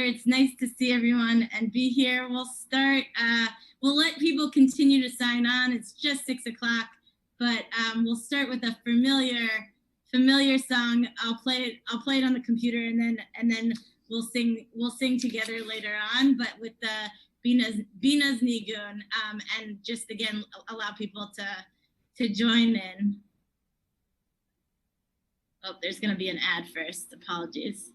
It's nice to see everyone and be here. We'll start, we'll let people continue to sign on. It's just 6 o'clock, but we'll start with a familiar song. I'll play it on the computer, and then we'll sing together later on, but with the Bina's Nigun, and just again allow people to join in. Oh, there's going to be an ad first. Apologies.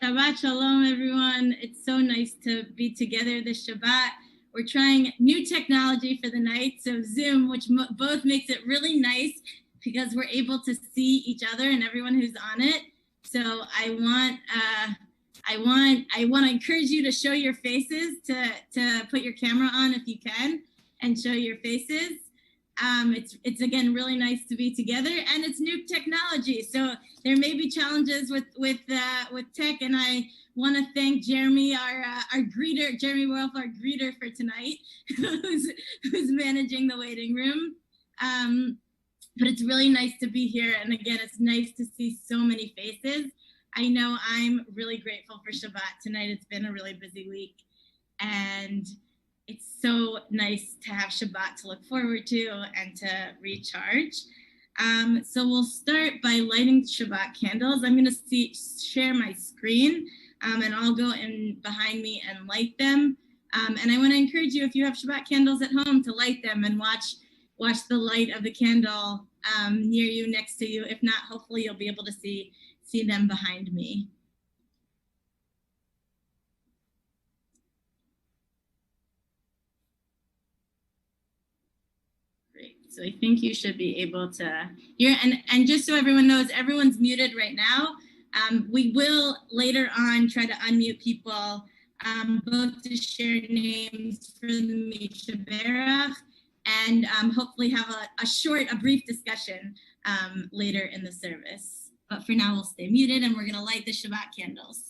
Shabbat Shalom, everyone. It's so nice to be together this Shabbat. We're trying new technology for the night, so Zoom, which both makes it really nice because we're able to see each other and everyone who's on it. So I want to encourage you to show your faces, to put your camera on if you can, and show your faces. It's again really nice to be together, and it's new technology, so there may be challenges with tech. And I want to thank Jeremy, our greeter, Jeremy Wolf, our greeter for tonight, who's managing the waiting room. But it's really nice to be here, and again, it's nice to see so many faces. I know I'm really grateful for Shabbat tonight. It's been a really busy week, and it's so nice to have Shabbat to look forward to and to recharge. So we'll start by lighting Shabbat candles. I'm going to share my screen, and I'll go in behind me and light them. And I want to encourage you, if you have Shabbat candles at home, to light them and watch the light of the candle near you, next to you. If not, hopefully you'll be able to see them behind me. So I think you should be able to hear, and just so everyone knows, everyone's muted right now. We will later on try to unmute people, both to share names for the Misha Berach, and hopefully have a brief discussion later in the service. But for now, we'll stay muted, and we're gonna light the Shabbat candles.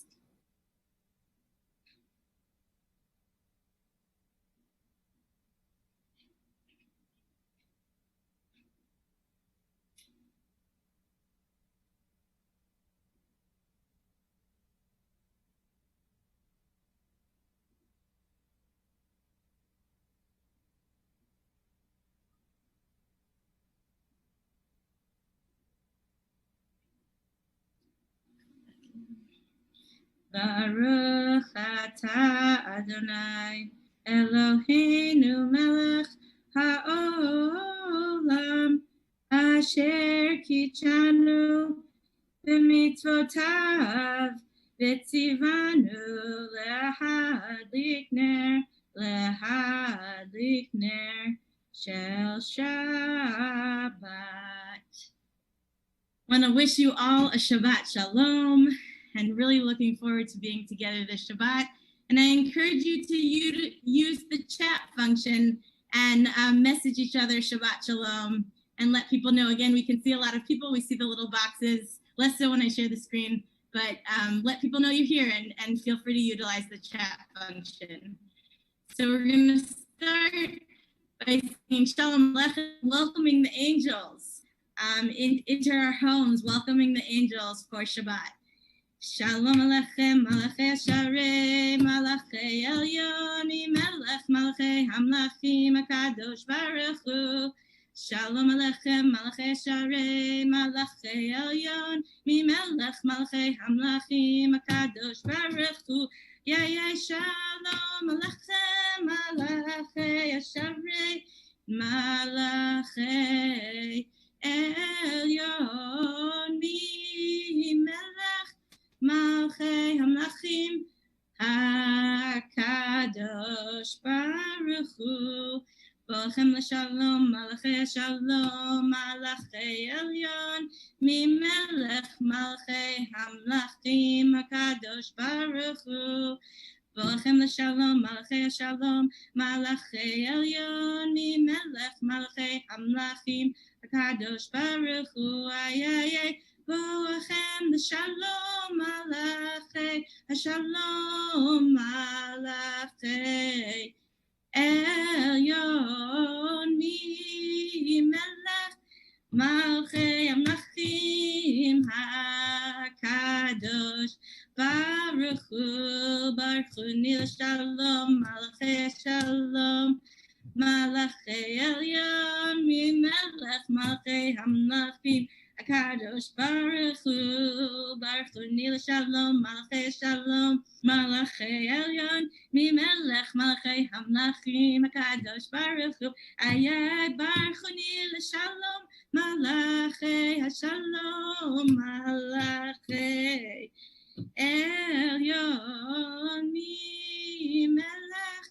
Baruch atah Adonai Eloheinu melech haolam asher kitchanu b'mitzvotav v'tzivanu lehadlik ner Lehadlik ner shel Shabbat. Want to wish you all a Shabbat Shalom, and really looking forward to being together this Shabbat. And I encourage you to use the chat function and message each other Shabbat Shalom and let people know. Again, we can see a lot of people. We see the little boxes, less so when I share the screen, but let people know you're here and feel free to utilize the chat function. So we're going to start by saying Shalom Aleichem, welcoming the angels into our homes, welcoming the angels for Shabbat. Shalom Aleichem, Malachei Sharei, Malachei Elyon, Melech Malachei Hamlachim, HaKadosh Baruch Hu. Shalom Aleichem, Malachei Sharei, Malachei Elyon, Melech Malachei Hamlachim, HaKadosh Baruch Hu. Yay, Shalom Aleichem, Malachei Sharei, Malachei Elyon, Melech Malchei Hamlachim, HaKadosh Baruch Hu. Bolchem l'shalom, Malachei Shalom, Malachei Elyon, Melech Malchei Hamlachim, HaKadosh Baruch Hu. Bolchem l'shalom, Malachei Shalom, Malachei Elyon, Melech Malchei Hamlachim, HaKadosh Baruch Hu. Ay. Bolchem l'shalom, Malachei Shalom, Malachei Elyon, Melech Malchei Hamlachim, HaKadosh Baruch Hu. Baruch Hu Nil Shalom, Malachei Shalom, Malachei Elyon, Melech Malchei Hamlachim, HaKadosh Baruch Hu. Baruch Hu Nil Shalom, Malachei Shalom, Malachei Elyon, Melech Malchei Hamlachim, HaKadosh Baruch Hu. Ayay, Baruch Hu Nil Shalom, Malachei Shalom, Malachei Elyon, Melech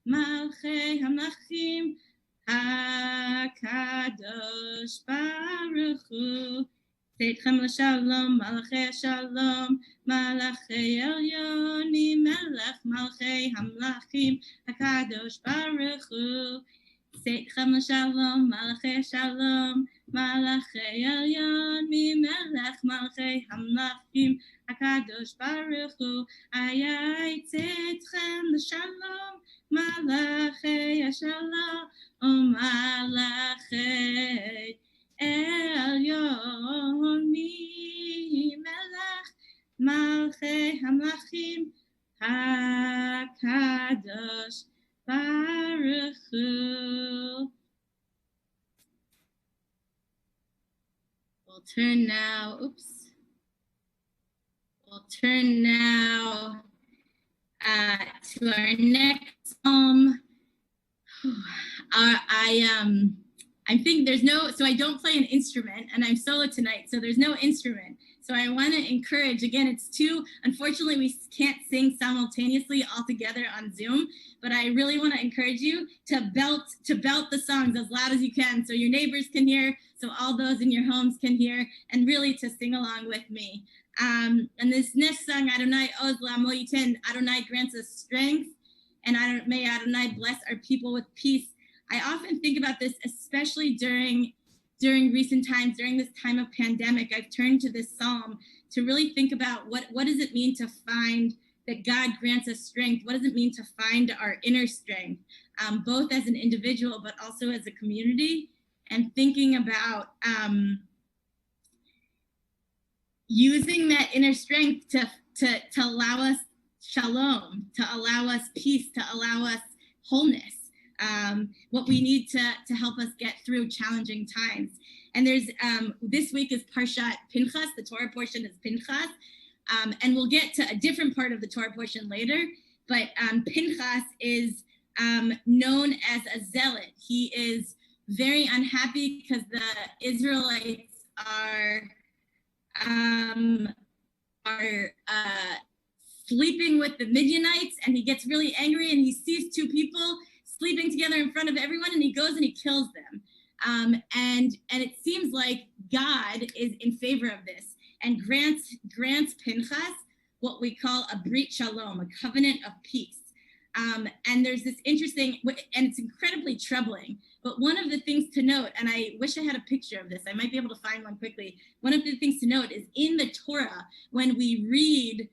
Malchei Hamlachim, HaKadosh Baruch Hu. Seitchem l'shalom, Malachei Shalom, Malachei Elyon, Melech Malchei Hamlachim, HaKadosh Baruch Hu. Seitchem l'shalom, Malachei Shalom, Malachei Elyon, Melech Malchei Hamlachim, HaKadosh Baruch Hu. Ayay, Seitchem l'shalom, Malachei Shalom, Malachei Elyon, Melech Malchei Hamlachim, HaKadosh Baruch Hu. We'll turn now to our next psalm. I think there's no, so I don't play an instrument and I'm solo tonight, so there's no instrument. So I want to encourage, again, it's two, unfortunately we can't sing simultaneously all together on Zoom, but I really want to encourage you to belt the songs as loud as you can so your neighbors can hear, so all those in your homes can hear, and really to sing along with me. And this next song, Adonai Oz La'amo Yiten, Adonai grants us strength, and may Adonai bless our people with peace. I often think about this, especially during recent times, during this time of pandemic. I've turned to this psalm to really think about what does it mean to find that God grants us strength? What does it mean to find our inner strength, both as an individual, but also as a community? And thinking about using that inner strength to allow us shalom, to allow us peace, to allow us wholeness. What we need to help us get through challenging times. And there's this week is Parshat Pinchas, the Torah portion is Pinchas, and we'll get to a different part of the Torah portion later, but Pinchas is known as a zealot. He is very unhappy because the Israelites are sleeping with the Midianites, and he gets really angry, and he sees two people sleeping together in front of everyone, and he goes and he kills them. And it seems like God is in favor of this and grants Pinchas what we call a Brit Shalom, a covenant of peace. And there's this interesting, and it's incredibly troubling, but one of the things to note, and I wish I had a picture of this, I might be able to find one quickly. One of the things to note is in the Torah, when we read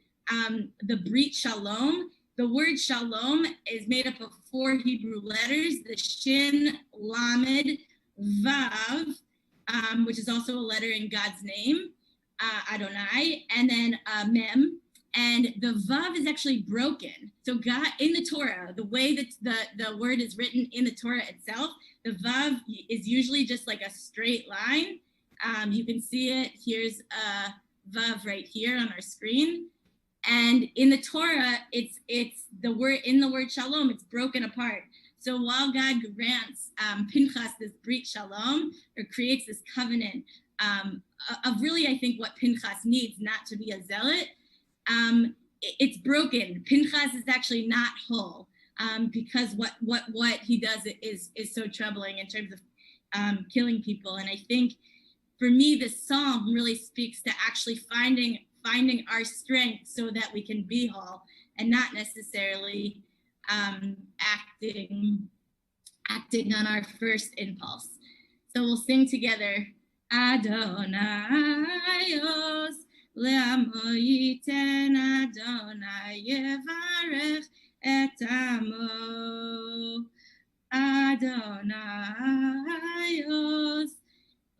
the Brit Shalom, the word Shalom is made up of 4 Hebrew letters, the Shin, Lamed, Vav, which is also a letter in God's name, Adonai, and then Mem. And the Vav is actually broken. So God, in the Torah, the way that the word is written in the Torah itself, the Vav is usually just like a straight line. You can see it. Here's a Vav right here on our screen. And in the Torah, it's the word, in the word Shalom, it's broken apart. So while God grants Pinchas this Brit Shalom, or creates this covenant of really, I think, what Pinchas needs, not to be a zealot, it's broken. Pinchas is actually not whole because what he does is so troubling in terms of killing people. And I think for me, this psalm really speaks to actually finding our strength so that we can be whole and not necessarily acting on our first impulse. So we'll sing together, Adonaios. Le'amo yiten Adonai yevarech et amo. Adonaios.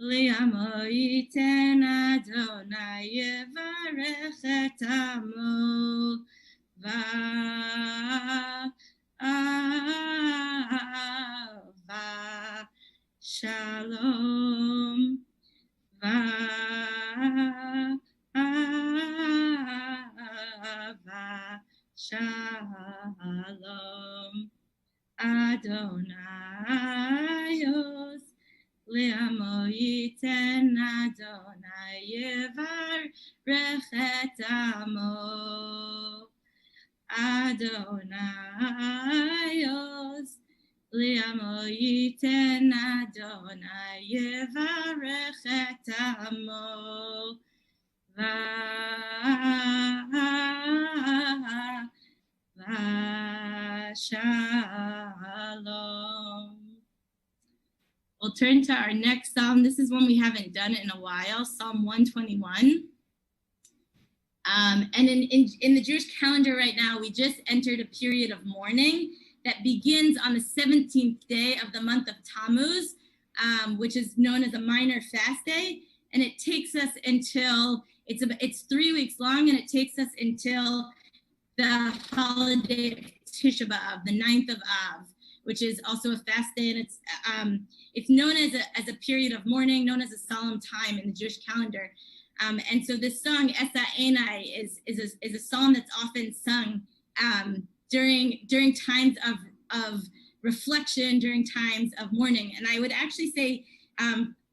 Le'amo yiten Adonai yevarech et amo. Va shalom. Shalom Adonaios Le'amo yiten Adonai yevarech et amo. Adonaios Le'amo yiten Adonai yevarech et amo. Shalom. We'll turn to our next psalm. This is one we haven't done in a while, Psalm 121. And in the Jewish calendar right now, we just entered a period of mourning that begins on the 17th day of the month of Tammuz, which is known as a minor fast day. And it takes us until, it's 3 weeks long, and it takes us until the holiday of Tisha B'Av, the 9th of Av, which is also a fast day, and it's known as a period of mourning, known as a solemn time in the Jewish calendar. And so this song, Esa Einai, is a psalm that's often sung during times of reflection, during times of mourning. And I would actually say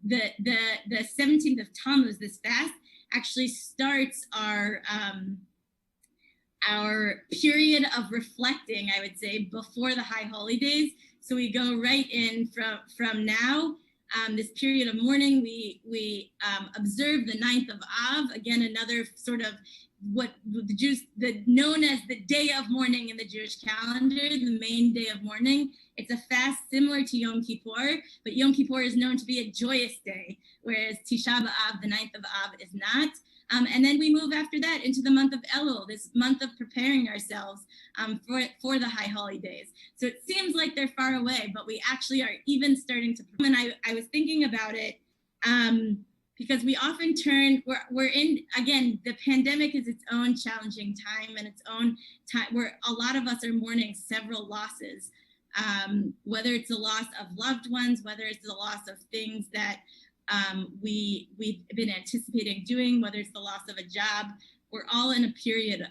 the 17th of Tammuz, this fast, actually starts our period of reflecting, I would say, before the High Holy Days. So we go right in from now, this period of mourning. We observe the 9th of Av, again, another sort of what the Jews, known as the day of mourning in the Jewish calendar, the main day of mourning. It's a fast similar to Yom Kippur, but Yom Kippur is known to be a joyous day, whereas Tisha B'Av, the 9th of Av, is not. And then we move after that into the month of Elul, this month of preparing ourselves for the High Holy Days. So it seems like they're far away, but we actually are even starting to. And I was thinking about it because we often we're in, again, the pandemic is its own challenging time and its own time where a lot of us are mourning several losses, whether it's the loss of loved ones, whether it's the loss of things that we've been anticipating doing, whether it's the loss of a job. We're all in a period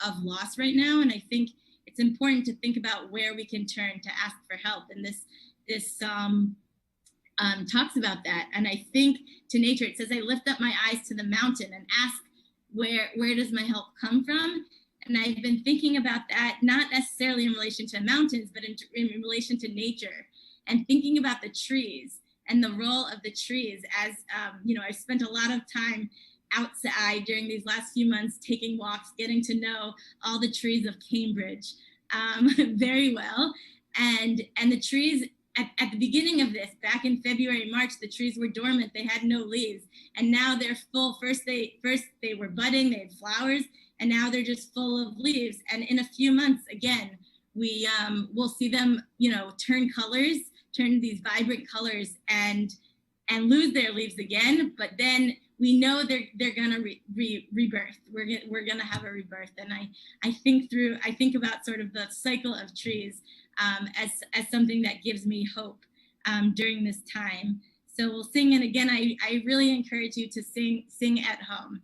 of loss right now, and I think it's important to think about where we can turn to ask for help. And this talks about that. And I think to nature, it says, I lift up my eyes to the mountain and ask where does my help come from? And I've been thinking about that, not necessarily in relation to mountains, but in relation to nature, and thinking about the trees and the role of the trees. As I've spent a lot of time outside during these last few months, taking walks, getting to know all the trees of Cambridge very well. And the trees at the beginning of this, back in February, March, the trees were dormant. They had no leaves. And now they're full. First they were budding, they had flowers, and now they're just full of leaves. And in a few months, again, we'll see them, turn these vibrant colors and lose their leaves again. But then we know they're gonna rebirth. We're gonna have a rebirth. And I think about sort of the cycle of trees as something that gives me hope during this time. So we'll sing, and again, I really encourage you to sing at home.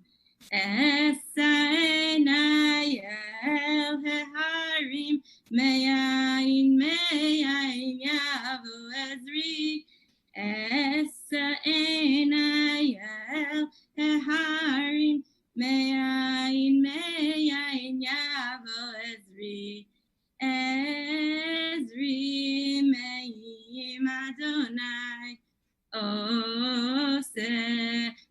Ezri meim Adonai Ose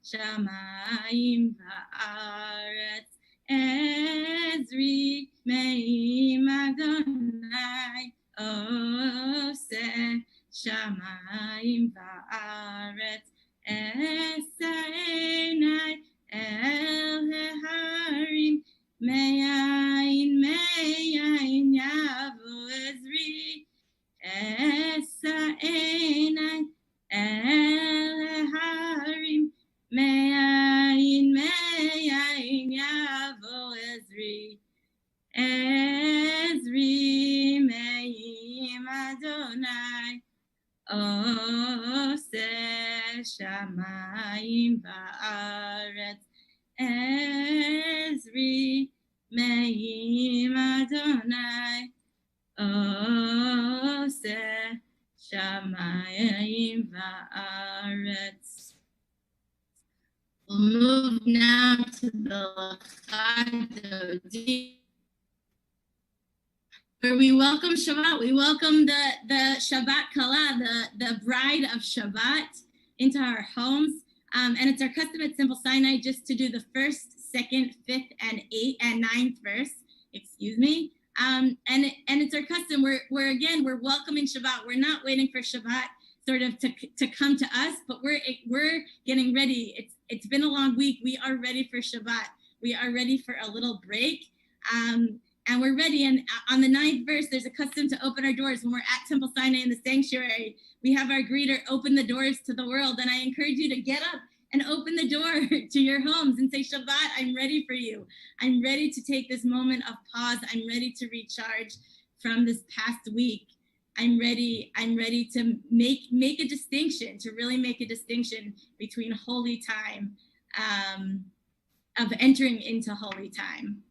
shamayim va'aretz. Ezri meim Adonai Ose shamayim va'aretz. Esaenai el heharim me'ayin yavo Ezri. Esaenai el heharim me'ayin yavo Ezri. Ezri me'im Adonai Ose shamayim va'aretz. Ezri me'im Adonai Ose shamayim va'aretz. We'll move now to the Chadodi, where we welcome Shabbat. We welcome the Shabbat Kala, the bride of Shabbat, into our homes. And it's our custom at Simple Sinai just to do the first, second, fifth, and ninth verse. Excuse me. And it's our custom. We're welcoming Shabbat. We're not waiting for Shabbat sort of to come to us, but we're getting ready. It's been a long week. We are ready for Shabbat. We are ready for a little break. And we're ready. And on the ninth verse, there's a custom to open our doors when we're at Temple Sinai in the sanctuary. We have our greeter open the doors to the world. And I encourage you to get up and open the door to your homes and say, Shabbat, I'm ready for you. I'm ready to take this moment of pause. I'm ready to recharge from this past week. I'm ready to make a distinction, to really make a distinction between holy time, of entering into holy time.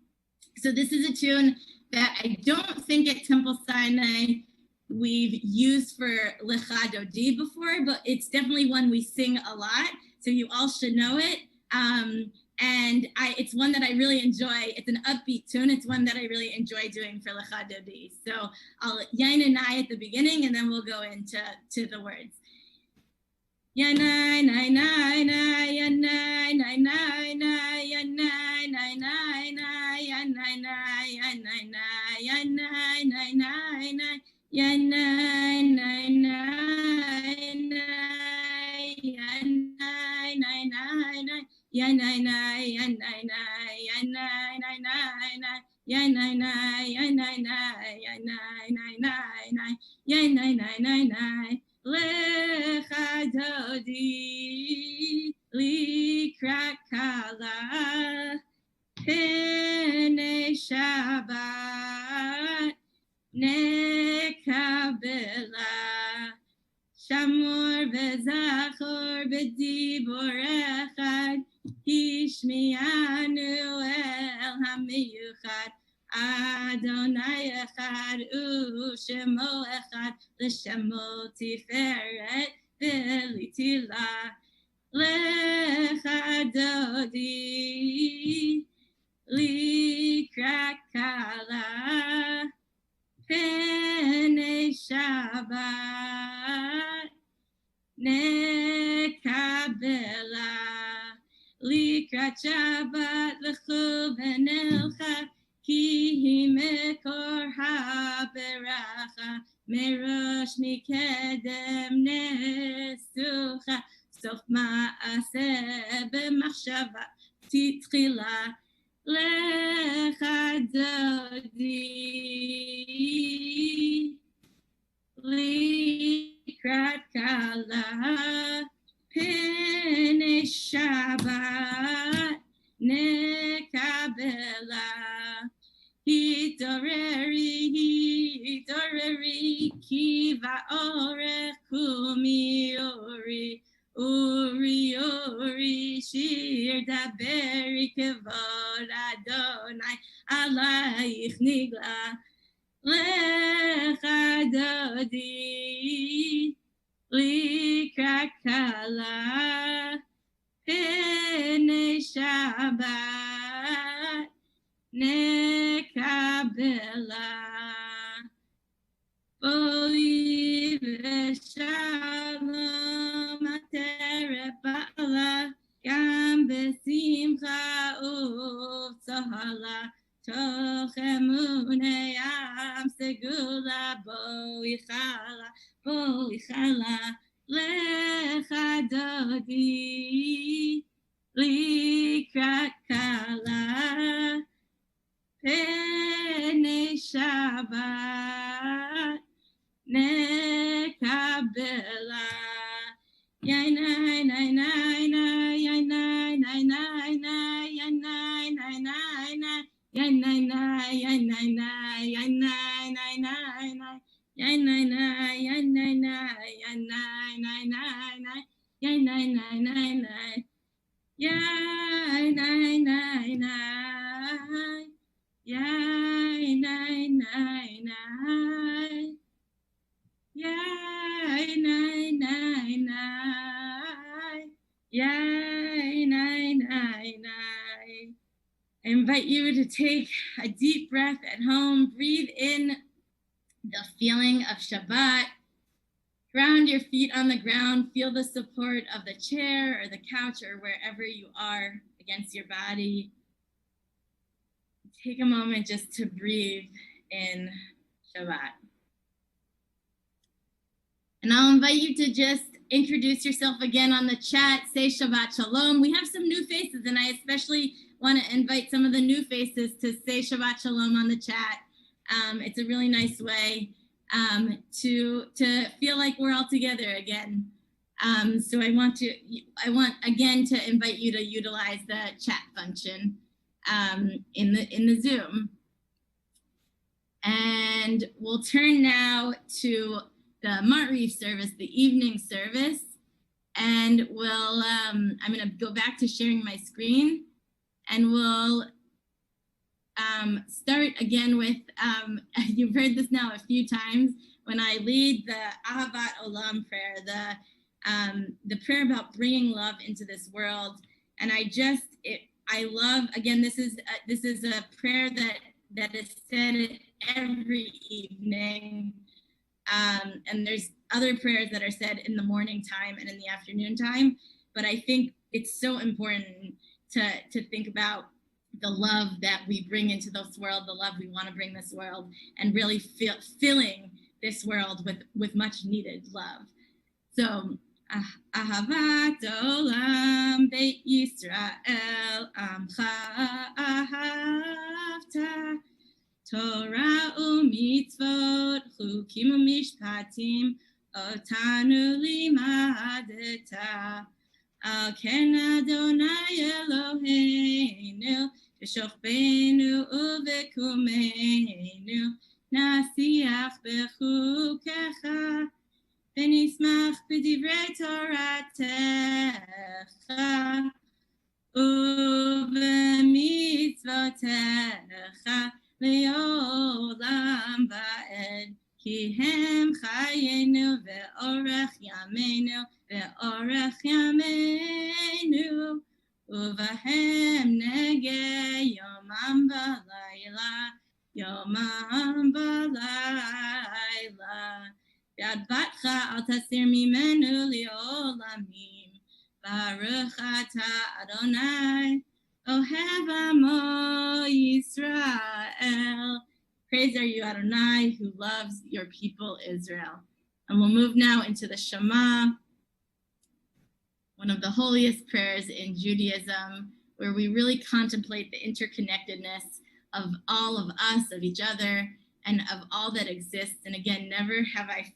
So this is a tune that I don't think at Temple Sinai we've used for Lecha Dodi before, but it's definitely one we sing a lot. So you all should know it. And it's one that I really enjoy. It's an upbeat tune. It's one that I really enjoy doing for Lecha Dodi. So I'll Yain and I at the beginning, and then we'll go into the words. Yanai nai nai nai yanai nai nai nai yanai nai nai nai yanai nai yanai nai yanai nai nai nai yanai nai nai nai yanai nai nai nai yanai nai yanai nai yanai nai nai nai yanai nai yanai nai yanai nai nai nai yanai nai nai nai. Lecha Dodi likrat kala Sinai Shabbat nekabela Shamor v'zachor b'dibor echad Hishmianu el hamiyuchad Adonai echad u'shemo echad l'shemo tiferet v'litila Lecha Dodi likrat Likrat Kala Sinai Shabbat Nekabela Likrat Shabbat Lechu V'nelcha Ki hi mekor ha-beracha Merosh mikedem nesucha Sof ma'aseh b'machshava titchila Lecha dodi Likrat kala Sinai Shabbat Nekabela Hitoreri kiva orech kumi ori shir daberi kevod Adonai alayich nigla lecha dodi likrat kala Sinai Shabbat Nekabela Boli v'shalom aterepala Gam besimcha uv'tzohala Toch emunei am segula Boichala Lecha dodi Likrat kala Sinai Shabbat Nekabela Yainai nai nai nai yainai nai nai nai yainai nai nai nai yainai nai yainai nai yainai nai nai nai yainai nai yainai nai yainai nai nai nai yainai nai nai nai yainai nai nai Yai nai nai nai Yai nai nai nai Yai nai nai nai I invite you to take a deep breath at home. Breathe in the feeling of Shabbat. Ground your feet on the ground. Feel the support of the chair or the couch or wherever you are against your body. Take a moment just to breathe in Shabbat. And I'll invite you to just introduce yourself again on the chat. Say Shabbat Shalom. We have some new faces, and I especially want to invite some of the new faces to say Shabbat Shalom on the chat. It's a really nice way to feel like we're all together again. So I want again to invite you to utilize the chat function in the Zoom. And we'll turn now to the Maariv service, the evening service. And we'll, I'm gonna go back to sharing my screen, and we'll start again with, you've heard this now a few times, when I lead the Ahavat Olam prayer, the prayer about bringing love into this world. And I love, again, this is a prayer that is said every evening. And there's other prayers that are said in the morning time and in the afternoon time. But I think it's so important to think about the love that we bring into this world, the love we want to bring this world, and really filling this world with much needed love. So, Ahavat Olam Beit Yisrael Amcha Ahavta Torah u'mitzvot chukim u'mishpatim otanu limadeta al ken Adonai Eloheinu v'shofbenu u'v'kumenu nasiach b'chukecha v'nismach b'divrei Toratecha u'v'mitzvotecha Le'olam va'ed ki hem chayenu ve'orech yameinu Uvahem nege yomam v'layla, yomam v'layla. Yad batcha al tasir mimenu li'olamim. Baruch ata Adonai, Ohev amo Yisrael. Praise are you, Adonai, who loves your people, Israel. And we'll move now into the Shema, one of the holiest prayers in Judaism, where we really contemplate the interconnectedness of all of us, of each other, and of all that exists. And again, never have I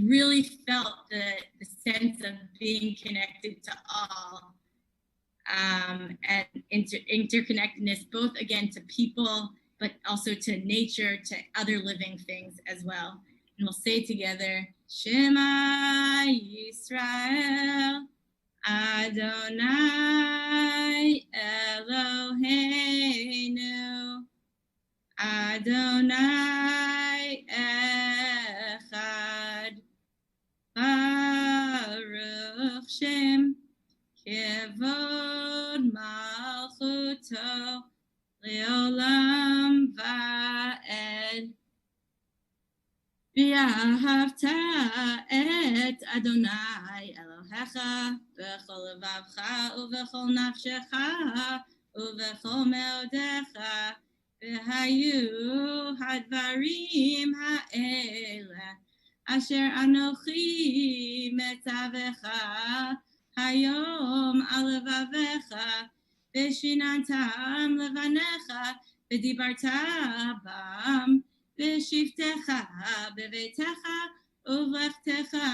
really felt the sense of being connected to all, and interconnectedness, both again to people, but also to nature, to other living things as well. And we'll say together, Shema Yisrael, Adonai Eloheinu, Adonai Echad, Baruch Shem Kevod Malchuto Leolam Va'ed. V'ahavta et Adonai Elohecha v'chol levavcha uv'chol nafshecha uv'chol meodecha v'hayu hadvarim ha'ele asher anochi metzavecha hayom al levavecha v'shinantam levanecha v'dibarta bam v'shivtecha b'veitecha uv'lechtecha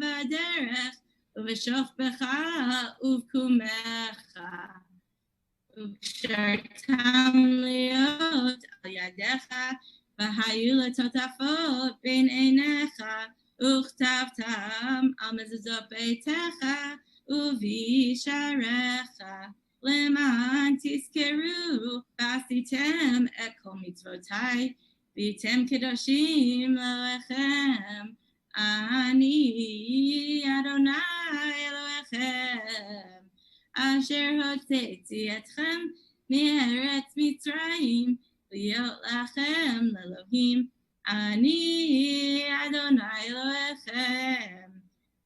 v'derech uv'shofbecha uv'kumecha uv'shartam liot al yadecha v'hayu letotafot bein einecha uchtavtam al mezuzot beitecha uv'isharecha leman tizkeru v'asitem et kol mitzvotai v'tem kedoshim lechem ani Adonai Elohechem asher hotzetzi etchem me'eretz Mitzrayim liot lachem lelohim ani Adonai Elohechem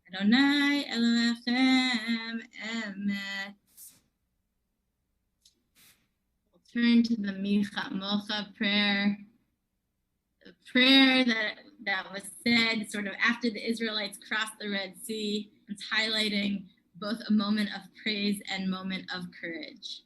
Adonai Elohechem emet. We'll turn to the Micha Mocha prayer. The prayer that was said sort of after the Israelites crossed the Red Sea. It's highlighting both a moment of praise and moment of courage.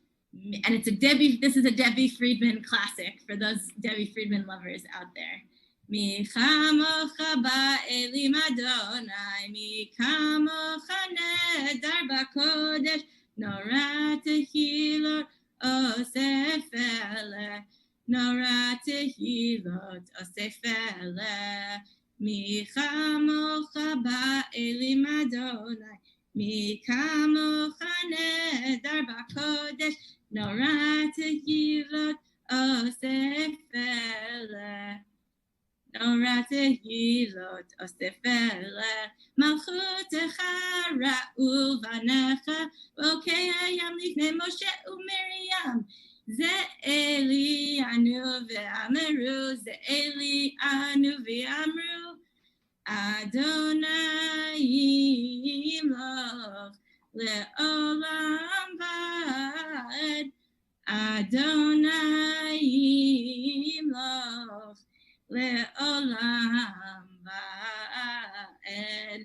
And this is a Debbie Friedman classic for those Debbie Friedman lovers out there. Micha mocha ba'elim Adonai, micha mocha nedar b'kodesh, nora tehilot osef eleh. Nora tehilot osef eleh, micha mocha ba'elim Adonai, micha mocha nedar b'kodesh, nora tehilot osef eleh. Nora tehilot osef eleh, malchutecha ra'u vanecha, okei hayam lifnei Moshe u'Miriam. Ze anu ve'ameru, ze anu ve'amru, Adonai yimloch le'olam va'ed, Adonai yimloch le'olam va'ed.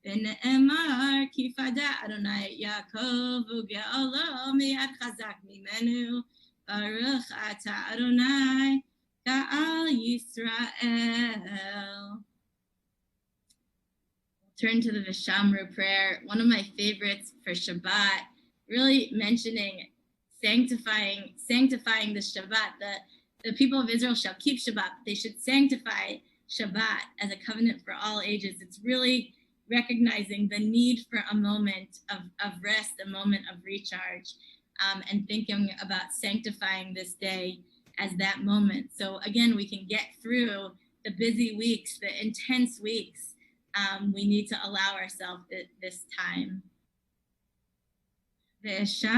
V'ne'emar ki fada Adonai Yaakov u'ge'olo miyad chazak mimenu. Baruch ata Adonai Ga'al Yisrael. Turn to the Vishamru prayer, one of my favorites for Shabbat, really mentioning sanctifying the Shabbat. The people of Israel shall keep Shabbat. They should sanctify Shabbat as a covenant for all ages. It's really recognizing the need for a moment of rest, a moment of recharge. And thinking about sanctifying this day as that moment. So again, we can get through the busy weeks, the intense weeks. We need to allow ourselves this time. V'shamru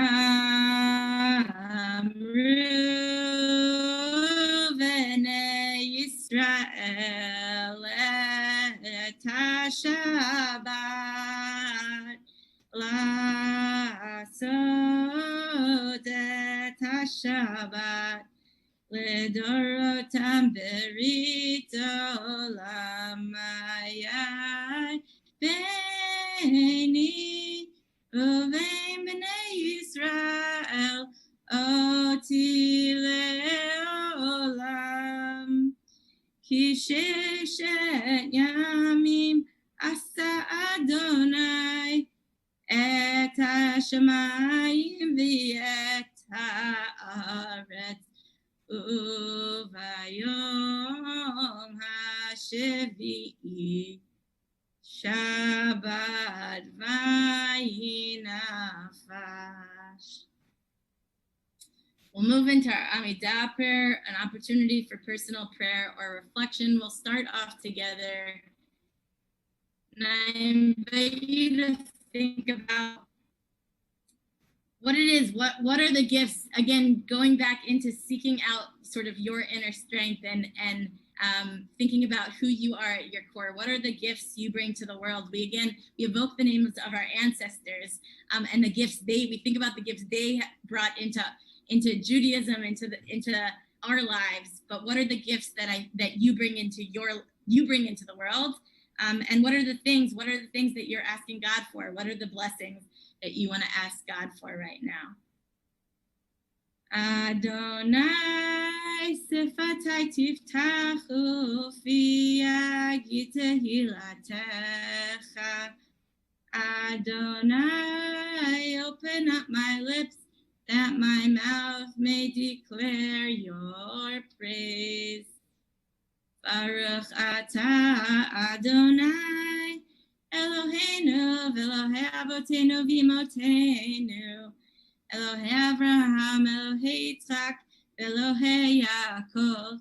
v'nei Yisrael et ha-Shabbat לעשות את השבת לדורותם ברית עולם היה ביני ובין בני ישראל אותי לעולם כי ששת ימים עשה אדוני את השמיים ואת הארץ וביום השביעי שבת ויהי נפש. We'll move into our Amidah prayer, an opportunity for personal prayer or reflection. We'll start off together. And I invite you to think about what it is, what are the gifts, again, going back into seeking out sort of your inner strength and thinking about who you are at your core. What are the gifts you bring to the world? We evoke the names of our ancestors and the gifts we think about the gifts they brought into Judaism, into our lives. But what are the gifts that you bring into the world? And what are the things that you're asking God for? What are the blessings that you want to ask God for right now? Adonai sefatai tiftachu fi yagi tehilatecha. Adonai, open up my lips that my mouth may declare your praise. Baruch atah Adonai Eloheinu v'Elohei avotenu v'imotenu Elohei Avraham, Elohei Yitzchak, Elohei Yaakov,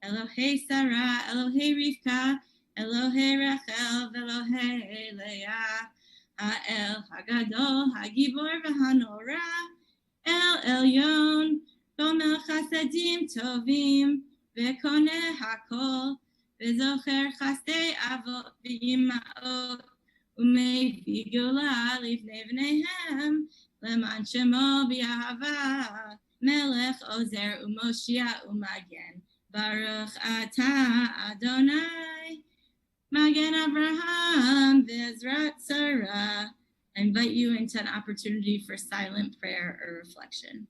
Elohei Sarah, Elohei Rivka, Elohei Rachel, Elohei Leah, Ha'el Hagadol, Hagibor v'Hanora, El Elyon, Gomel Chasadim Tovim, V'Koneh Hakol, V'Zocher Chasdei Avot v'Imaot, U'Mevii Geulah Livnei V'neihem, Leman Shemo B'Yahava, Melech Ozer U'Moshia U'Magen, Baruch Atah Adonai, Magen Abraham V'Ezrat Sarah. I invite you into an opportunity for silent prayer or reflection.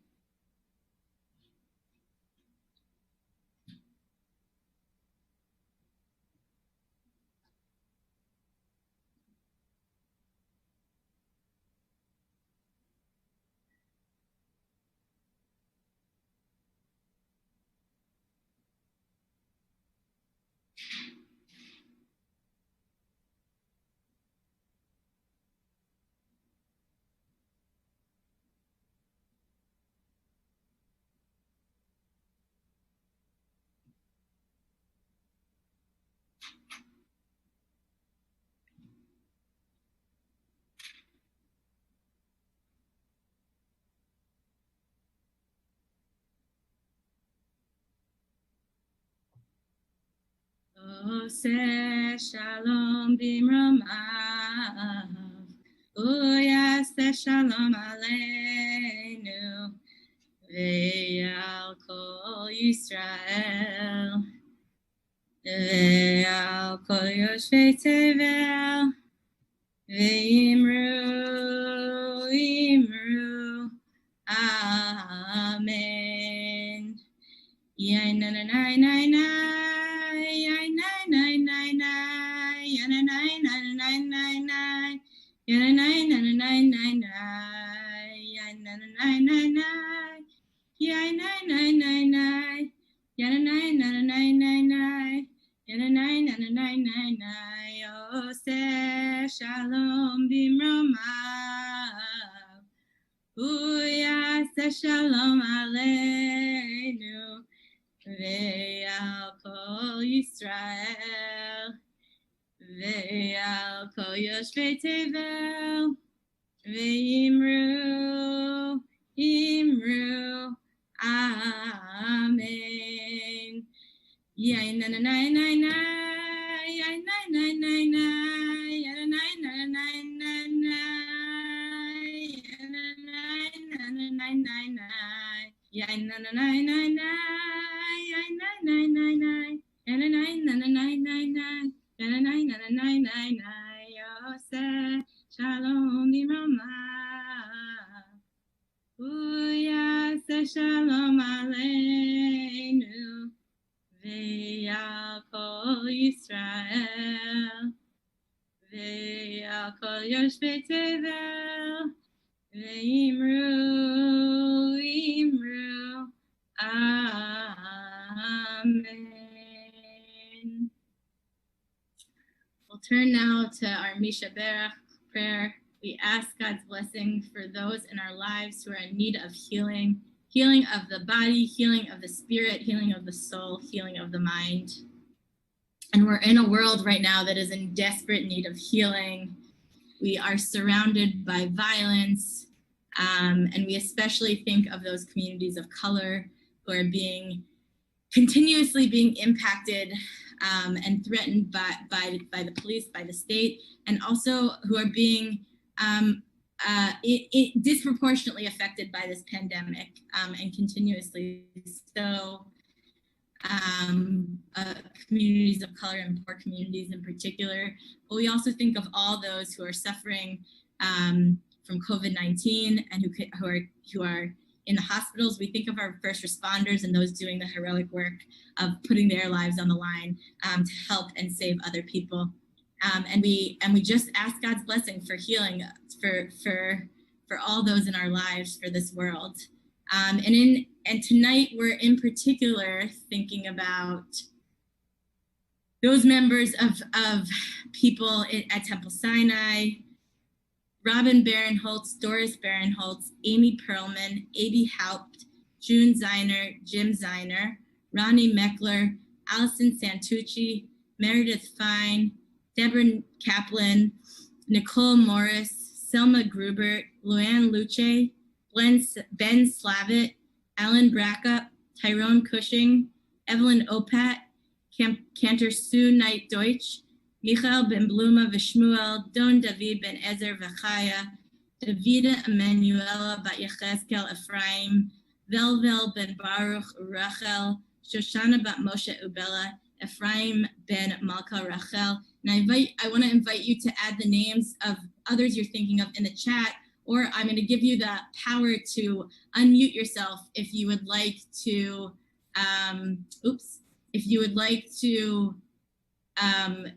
Oseh shalom bimromav, uyaseh shalom aleinu, ve'al kol Yisrael, ve'al kol yoshvei tevel, ve'imru, amen. Yai na na na na na. Shalom bimromav, uyaseh shalom aleinu, ve'al kol Yisrael, ve'al kol yoshvei tevel, Ve'imru, imru, amen. Yay, na na na na na, yay na na na na, yay na na na na na, yay na na na na na na, yay na na na na na, yay na na na na, yay na na na na na na, yay na na na na na na, Yosef Shalom Bimrama, Uyase Shalom Aleinu. Ve'al kol Yisrael, ve'al kol yoshvei tevel, ve'imru, imru, amen. We'll turn now to our Misha Berach prayer. We ask God's blessing for those in our lives who are in need of healing. Healing of the body, healing of the spirit, healing of the soul, healing of the mind. And we're in a world right now that is in desperate need of healing. We are surrounded by violence, and we especially think of those communities of color who are continuously being impacted and threatened by the police, by the state, and also who are being disproportionately affected by this pandemic and continuously so. Communities of color and poor communities in particular, but we also think of all those who are suffering from COVID-19 and who are in the hospitals. We think of our first responders and those doing the heroic work of putting their lives on the line to help and save other people. And we just ask God's blessing for healing for all those in our lives, for this world. And tonight we're in particular thinking about those members of people at Temple Sinai: Robin Barinholtz, Doris Barinholtz, Amy Perlman, Abby Haupt, June Zeiner, Jim Zeiner, Ronnie Meckler, Allison Santucci, Meredith Fine, Deborah Kaplan, Nicole Morris, Selma Grubert, Luann Luce, Ben Slavitt, Alan Brackup, Tyrone Cushing, Evelyn Opat, Cantor Sue Knight Deutsch, Michael Ben Bluma Vishmuel, Don David Ben Ezer Vachaya, Davida Emanuela Bat Yechezkel Ephraim, Velvel Ben Baruch Rachel, Shoshana Bat Moshe Ubella, Ephraim Ben Malka Rachel. And I want to invite you to add the names of others you're thinking of in the chat, or I'm going to give you the power to unmute yourself if you would like to,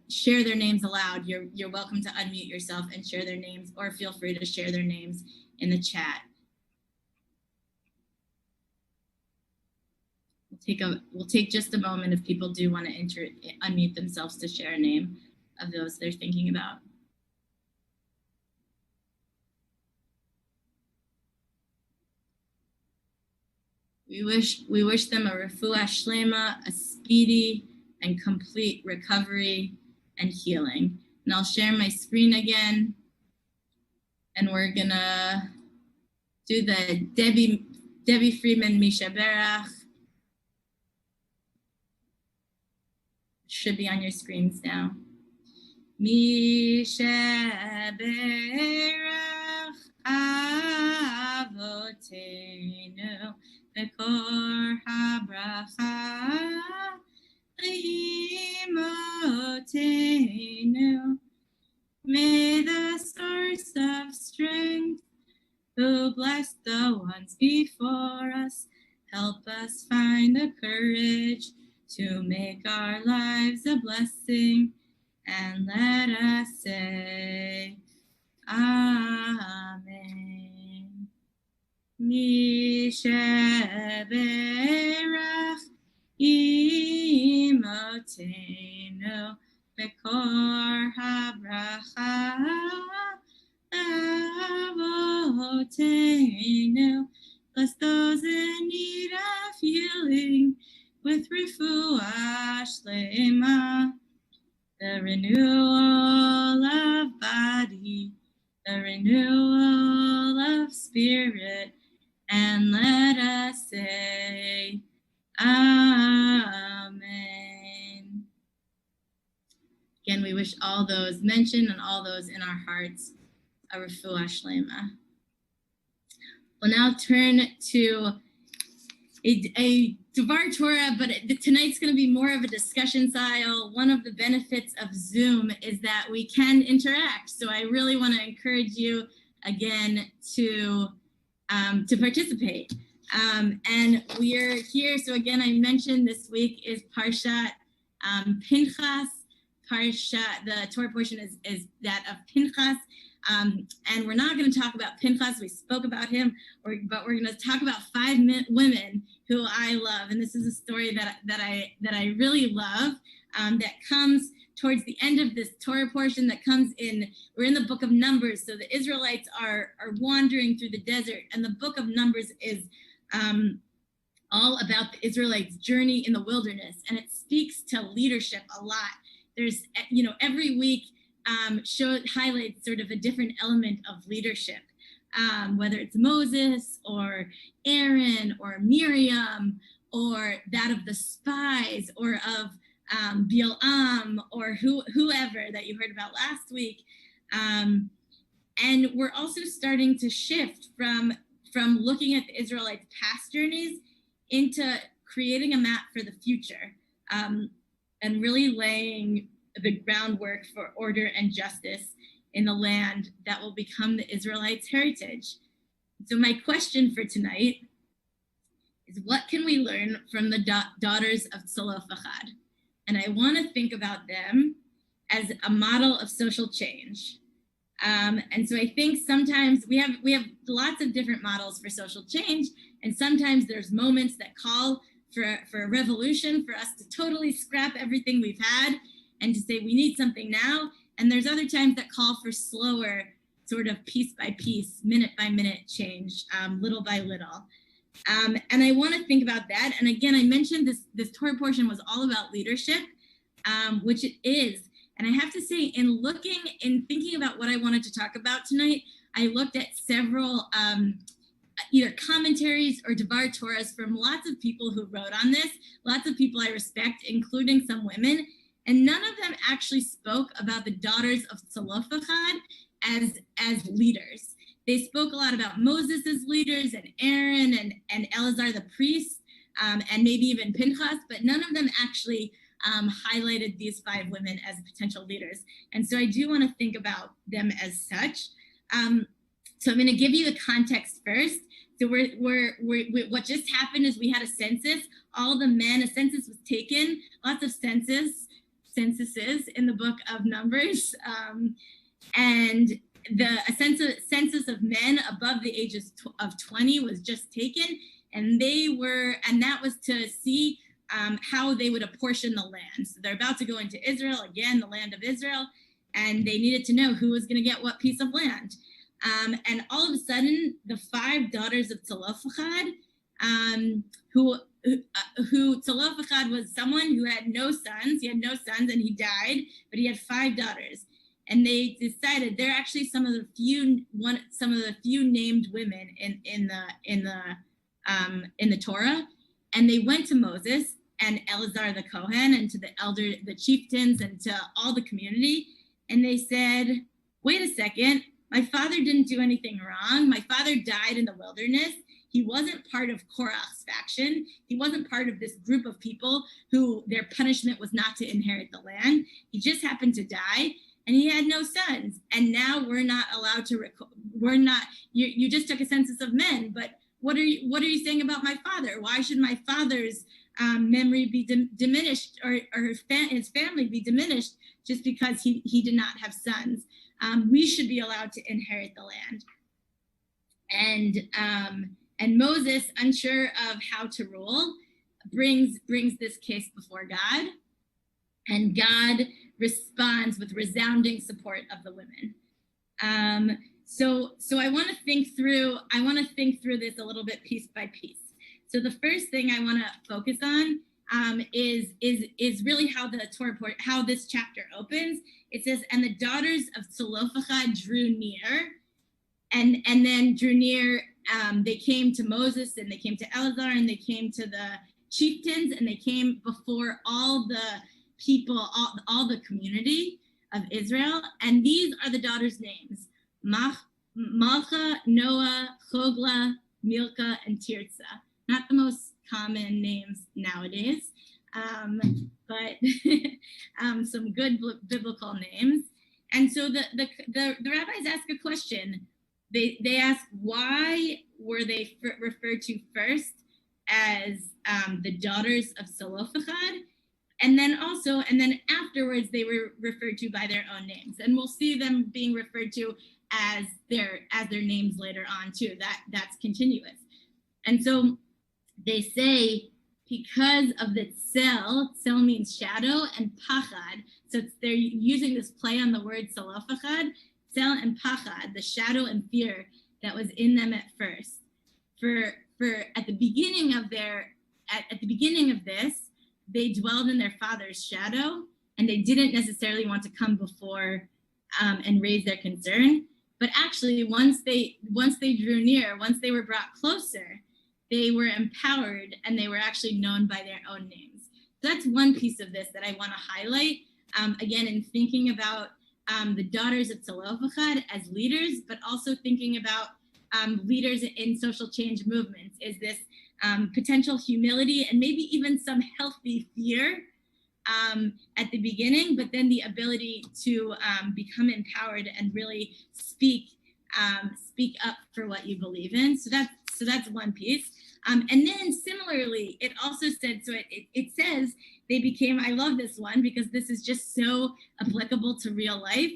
share their names aloud. You're welcome to unmute yourself and share their names, or feel free to share their names in the chat. We'll take just a moment if people do want to unmute themselves to share a name of those they're thinking about. We wish them a refuah shlema, a speedy and complete recovery and healing. And I'll share my screen again, and we're gonna do the Debbie Friedman Misha Berach. Should be on your screens now. Misha Berach Avotenu Bekor habracha Imotenu. May the source of strength, who blessed the ones before us, help us find the courage to make our lives a blessing, and let us say, Amen. Misha Berach Imotenu Bekor habracha Avotenu. Bless those in need of healing with refuah shlema, the renewal of body the renewal of spirit, and let us say, Amen. Again, we wish all those mentioned and all those in our hearts a refuah shlema. We'll now turn to a Devar Torah, but tonight's going to be more of a discussion style. One of the benefits of Zoom is that we can interact. So I really want to encourage you again to participate. And we are here. So again, I mentioned this week is Parshat Pinchas. The Torah portion is that of Pinchas. And we're not going to talk about Pinchas. We spoke about him, but we're going to talk about 5 women who I love. And this is a story that I really love, that comes towards the end of this Torah portion that comes in. We're in the book of Numbers. So the Israelites are wandering through the desert, and the book of Numbers is all about the Israelites' journey in the wilderness. And it speaks to leadership a lot. There's, every week, highlights sort of a different element of leadership, whether it's Moses or Aaron or Miriam or that of the spies or of Bilam or whoever that you heard about last week. And we're also starting to shift from looking at the Israelites' past journeys into creating a map for the future, and really laying the groundwork for order and justice in the land that will become the Israelites' heritage. So my question for tonight is, what can we learn from the daughters of Tzalofachad? And I want to think about them as a model of social change. And so I think sometimes we have lots of different models for social change, and sometimes there's moments that call for a revolution, for us to totally scrap everything we've had and to say we need something now. And there's other times that call for slower, sort of piece by piece, minute by minute change, little by little. And I want to think about that. And again, I mentioned this Torah portion was all about leadership, which it is. And I have to say, in thinking about what I wanted to talk about tonight, I looked at several either commentaries or Devar Torahs from lots of people who wrote on this, lots of people I respect, including some women. And none of them actually spoke about the daughters of Tzalofachad as leaders. They spoke a lot about Moses as leaders and Aaron and Eleazar the priest, and maybe even Pinchas, but none of them actually highlighted these 5 women as potential leaders. And so I do want to think about them as such. So I'm going to give you the context first. So what just happened is we had a census. All the men, a census was taken, lots of censuses in the book of Numbers. And a census of men above the ages of 20 was just taken. And that was to see how they would apportion the land. So they're about to go into Israel, again, the land of Israel, and they needed to know who was going to get what piece of land. And all of a sudden, the 5 daughters of Tzalofachad, who Tzalofachad was someone who had no sons. He had no sons and he died, but he had 5 daughters. And they decided they're actually some of the few named women in the Torah. And they went to Moses and Eleazar the Kohen and to the chieftains and to all the community. And they said, wait a second, my father didn't do anything wrong. My father died in the wilderness. He wasn't part of Korach's faction. He wasn't part of this group of people who their punishment was not to inherit the land. He just happened to die, and he had no sons. And now we're not allowed to. You just took a census of men, but what are you saying about my father? Why should my father's memory be diminished, or his family be diminished just because he did not have sons? We should be allowed to inherit the land. And Moses, unsure of how to rule, brings this case before God, and God responds with resounding support of the women. So I want to think through this a little bit piece by piece. So the first thing I want to focus on is really how the Torah how this chapter opens. It says, "And the daughters of Zelophehad drew near," and then drew near. They came to Moses, and they came to Eleazar, and they came to the chieftains, and they came before all the people, all the community of Israel. And these are the daughters' names: Malcha, Noah, Chogla, Milcah, and Tirzah. Not the most common names nowadays, but some good biblical names. And so the rabbis ask a question. They ask, why were they referred to first as the daughters of Zelophehad, and then afterwards they were referred to by their own names, and we'll see them being referred to as their names later on too. That's continuous. And so they say, because of the tzel means shadow, and pachad, so they're using this play on the word Zelophehad, tzel and pachad, the shadow and fear that was in them at first. For at the beginning of this, they dwelled in their father's shadow, and they didn't necessarily want to come before and raise their concern. But actually, once they drew near, once they were brought closer, they were empowered, and they were actually known by their own names. So that's one piece of this that I want to highlight. Again, in thinking about the daughters of Zelophehad as leaders, but also thinking about leaders in social change movements, is this potential humility and maybe even some healthy fear at the beginning, but then the ability to become empowered and really speak up for what you believe in. So that's one piece. And then similarly, it also said, so it says they became, I love this one because this is just so applicable to real life.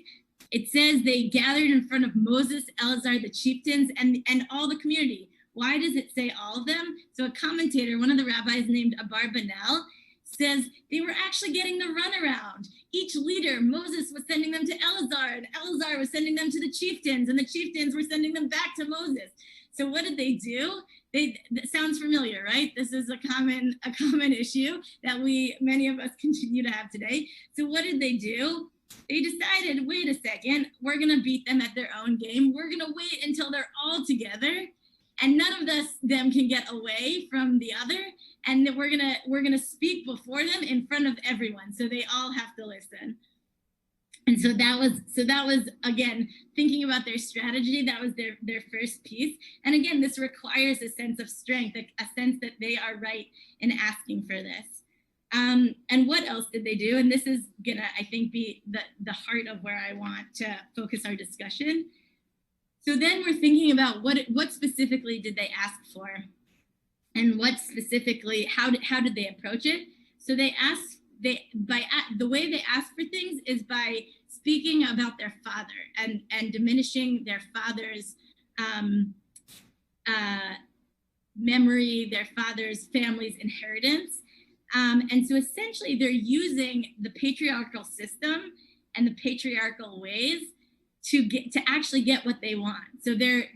It says they gathered in front of Moses, Eleazar, the chieftains, and all the community. Why does it say all of them? So a commentator, one of the rabbis named Abarbanel, says they were actually getting the runaround. Each leader, Moses was sending them to Eleazar, and Eleazar was sending them to the chieftains, and the chieftains were sending them back to Moses. So what did they do? That sounds familiar, right? This is a common issue that many of us continue to have today. So what did they do? They decided, wait a second, we're gonna beat them at their own game. We're gonna wait until they're all together, and none of them can get away from the other, and then we're gonna speak before them in front of everyone, so they all have to listen. And so that was again, thinking about their strategy. That was their first piece. And again, this requires a sense of strength, a sense that they are right in asking for this. And what else did they do? And this is gonna, I think, be the heart of where I want to focus our discussion. So then we're thinking about what specifically did they ask for, and what specifically, how did they approach it? So the way they ask for things is by speaking about their father and diminishing their father's memory, their father's family's inheritance. And so essentially they're using the patriarchal system and the patriarchal ways to actually get what they want. So they're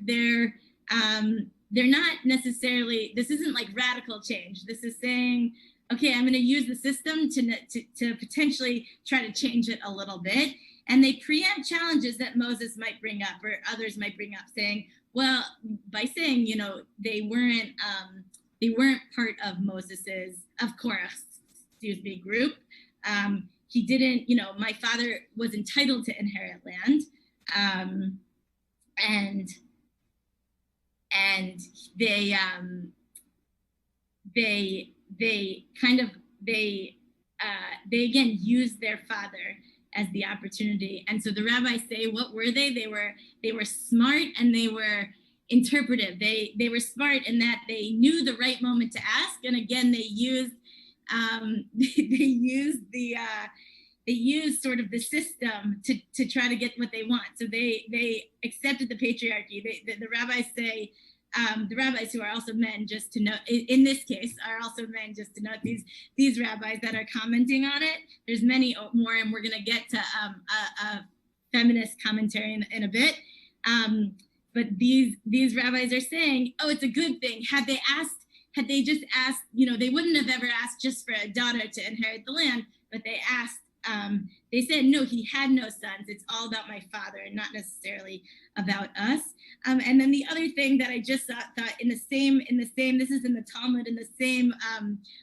not necessarily, this isn't like radical change. This is saying, okay, I'm going to use the system to potentially try to change it a little bit. And they preempt challenges that Moses might bring up or others might bring up, saying, well, by saying, they weren't part of Korah's group. He didn't, my father was entitled to inherit land. And they again used their father as the opportunity. And so the rabbis say, what were they? They were smart, and they were interpretive. They were smart in that they knew the right moment to ask. And again, they used they used sort of the system to try to get what they want. So they accepted the patriarchy. The rabbis say, the rabbis who are also men, just to note, in this case, are also men, just to note, these rabbis that are commenting on it. There's many more, and we're going to get to a feminist commentary in a bit. But these rabbis are saying, oh, it's a good thing. Had they asked had they just asked, you know, they wouldn't have ever asked just for a daughter to inherit the land, but they asked, they said, no, he had no sons. It's all about my father and not necessarily about us. And then the other thing that I just thought in the same, this is in the Talmud, in the same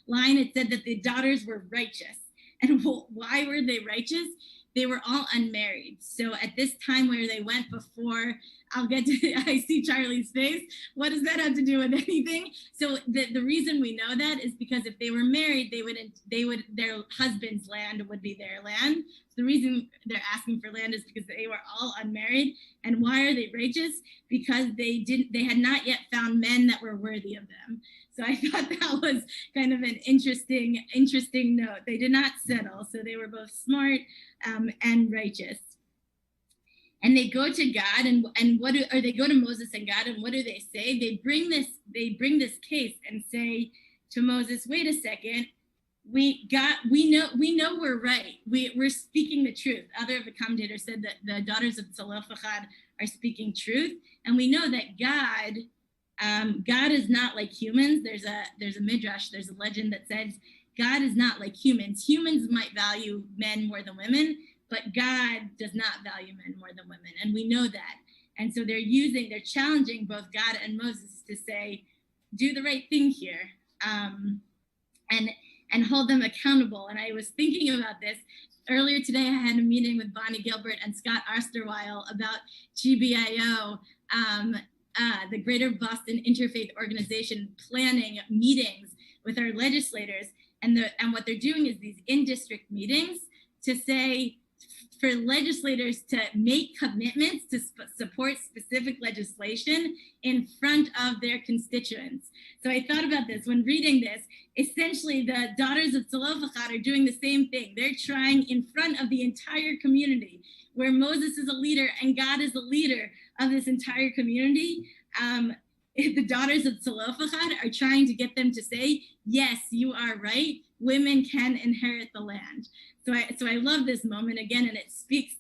line, it said that the daughters were righteous. And why were they righteous? They were all unmarried. So at this time where they went before, I see Charlie's face. What does that have to do with anything? So the reason we know that is because if they were married, their husband's land would be their land. So the reason they're asking for land is because they were all unmarried. And why are they righteous? Because they had not yet found men that were worthy of them. So I thought that was kind of an interesting note. They did not settle. So they were both smart and righteous. And they go to God, and they go to Moses and God, and what do they say? They bring this case and say to Moses, wait a second, we know we're right. We're speaking the truth. Other of the commentators said that the daughters of Zelophehad are speaking truth, and we know that God is not like humans. There's a midrash, there's a legend that says God is not like humans. Humans might value men more than women, but God does not value men more than women. And we know that. And so they're challenging both God and Moses to say, do the right thing here, and hold them accountable. And I was thinking about this. Earlier today, I had a meeting with Bonnie Gilbert and Scott Osterweil about GBIO, the Greater Boston Interfaith Organization, planning meetings with our legislators. And what they're doing is these in-district meetings to say, for legislators to make commitments to support specific legislation in front of their constituents. So I thought about this when reading this. Essentially, the daughters of Zelophehad are doing the same thing. They're trying in front of the entire community, where Moses is a leader and God is a leader of this entire community. The daughters of Zelophehad are trying to get them to say, yes, you are right. Women can inherit the land. So I love this moment again, and it speaks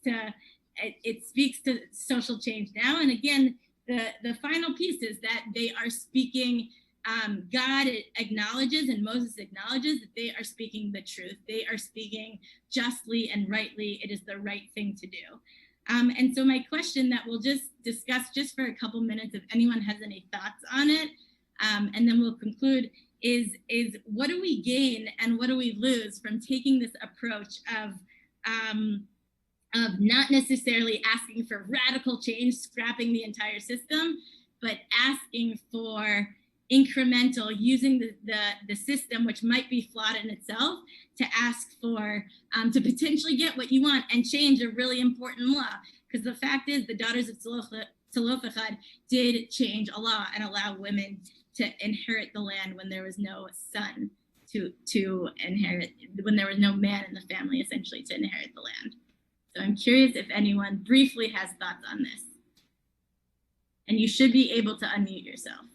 to social change now. And again, the final piece is that they are speaking. God acknowledges and Moses acknowledges that they are speaking the truth. They are speaking justly and rightly. It is the right thing to do. And so my question that we'll just discuss just for a couple minutes, if anyone has any thoughts on it, and then we'll conclude, is what do we gain and what do we lose from taking this approach of not necessarily asking for radical change, scrapping the entire system, but asking for incremental, using the system, which might be flawed in itself, to ask for, to potentially get what you want and change a really important law. Because the fact is, the daughters of Zelophehad did change a law and allow women to inherit the land when there was no son to inherit, when there was no man in the family, essentially, to inherit the land. So I'm curious if anyone briefly has thoughts on this. And you should be able to unmute yourself.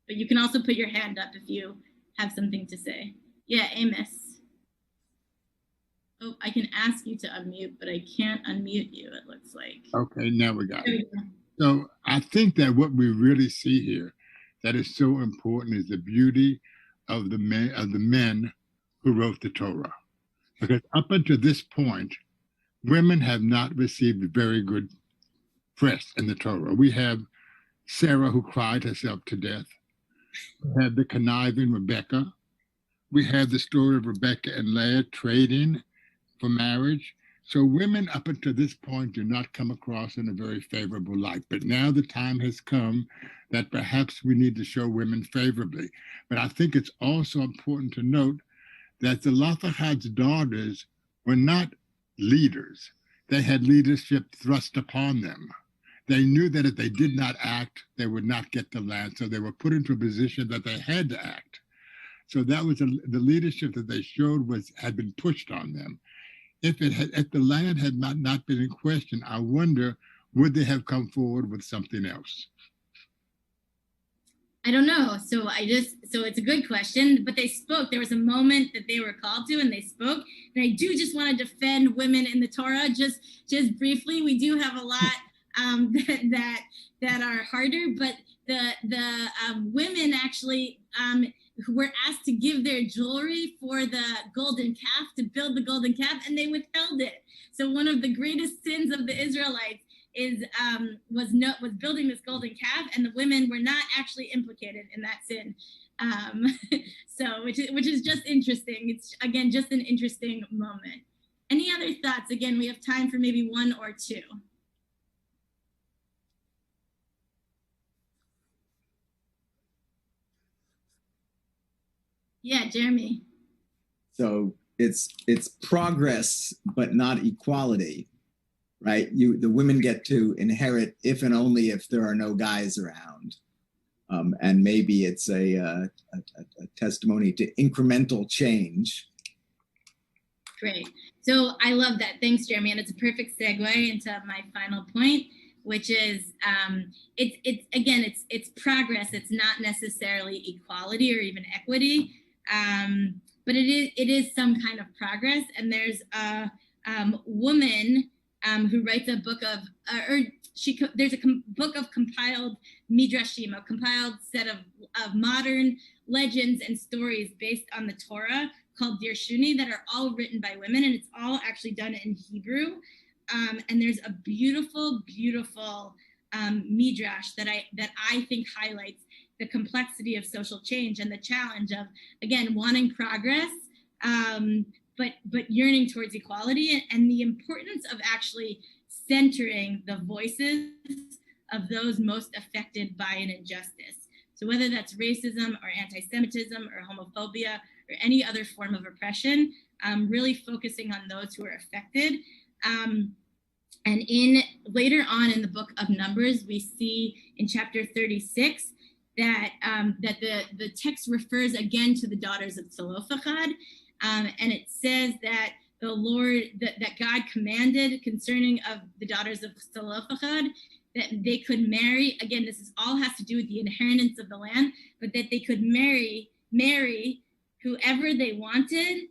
But you can also put your hand up if you have something to say. Yeah, Amos. Oh, I can ask you to unmute, but I can't unmute you, it looks like. Okay, now we got it. So I think that what we really see here that is so important is the beauty of the men who wrote the Torah. Because up until this point, women have not received very good press in the Torah. We have Sarah, who cried herself to death. We have the conniving Rebecca. We have the story of Rebecca and Leah trading for marriage. So women up until this point do not come across in a very favorable light. But now the time has come that perhaps we need to show women favorably. But I think it's also important to note that the Zelophehad's daughters were not leaders. They had leadership thrust upon them. They knew that if they did not act, they would not get the land. So they were put into a position that they had to act. So that was the leadership that they showed had been pushed on them. If the land had not been in question, I wonder, would they have come forward with something else? I don't know. So it's a good question, but they spoke. There was a moment that they were called to and they spoke. And I do just want to defend women in the Torah just briefly. We do have a lot that are harder, but women actually who were asked to give their jewelry for the golden calf, to build the golden calf, and they withheld it. So one of the greatest sins of the Israelites was building this golden calf, and the women were not actually implicated in that sin. So which is just interesting. It's again just an interesting moment. Any other thoughts? Again, we have time for maybe one or two. Yeah, Jeremy. So it's progress, but not equality, right? The women get to inherit if and only if there are no guys around, and maybe it's a testimony to incremental change. Great. So I love that. Thanks, Jeremy. And it's a perfect segue into my final point, which is it's progress. It's not necessarily equality or even equity, but it is some kind of progress. And there's a woman who writes a book of, there's a book of compiled midrashim, a compiled set of modern legends and stories based on the Torah called Dirshuni that are all written by women, and it's all actually done in Hebrew. And there's a beautiful, beautiful midrash that I think highlights the complexity of social change and the challenge of, again, wanting progress, but yearning towards equality, and the importance of actually centering the voices of those most affected by an injustice. So whether that's racism or anti-Semitism or homophobia or any other form of oppression, really focusing on those who are affected. And later on in the book of Numbers, we see in chapter 36 that the text refers again to the daughters of Zelophehad, and it says that the Lord, that God commanded concerning of the daughters of Zelophehad that they could marry. Again, this all has to do with the inheritance of the land, but that they could marry whoever they wanted,